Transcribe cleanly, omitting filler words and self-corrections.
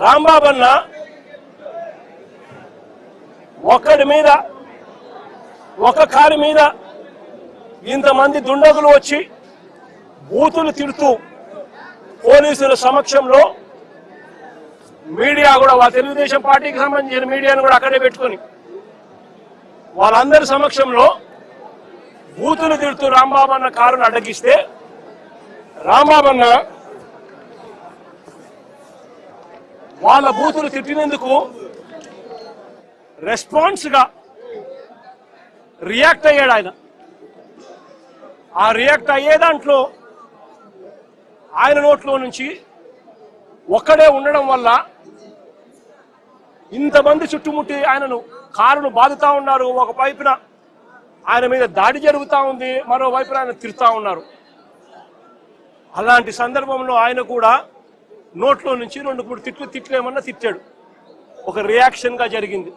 రాంబాబు అన్న ఒక్కడి మీద ఒక కారు మీద ఇంతమంది దుండగులు వచ్చి బూతులు తిడుతూ పోలీసుల సమక్షంలో మీడియా కూడా వాళ్ళ తెలుగుదేశం పార్టీకి సంబంధించిన మీడియాను కూడా అక్కడే పెట్టుకొని వాళ్ళందరి సమక్షంలో బూతులు తిడుతూ రాంబాబు అన్న కారును అడ్డగిస్తే రాంబాబు అన్న వాళ్ళ బూతులు తిట్టినందుకు రెస్పాన్స్ గా రియాక్ట్ అయ్యాడు ఆయన. ఆ రియాక్ట్ అయ్యే దాంట్లో ఆయన నోట్లో నుంచి ఒక్కడే ఉండడం వల్ల ఇంతమంది చుట్టుముట్టి ఆయనను కారును బాదుతా ఉన్నారు. ఒక వైపున ఆయన మీద దాడి జరుగుతూ ఉంది, మరోవైపున ఆయన తిడుతూ ఉన్నారు. అలాంటి సందర్భంలో ఆయన కూడా నోట్లో నుంచి 2-3 తిట్లేమన్నా తిట్టాడు. ఒక రియాక్షన్ గా జరిగింది.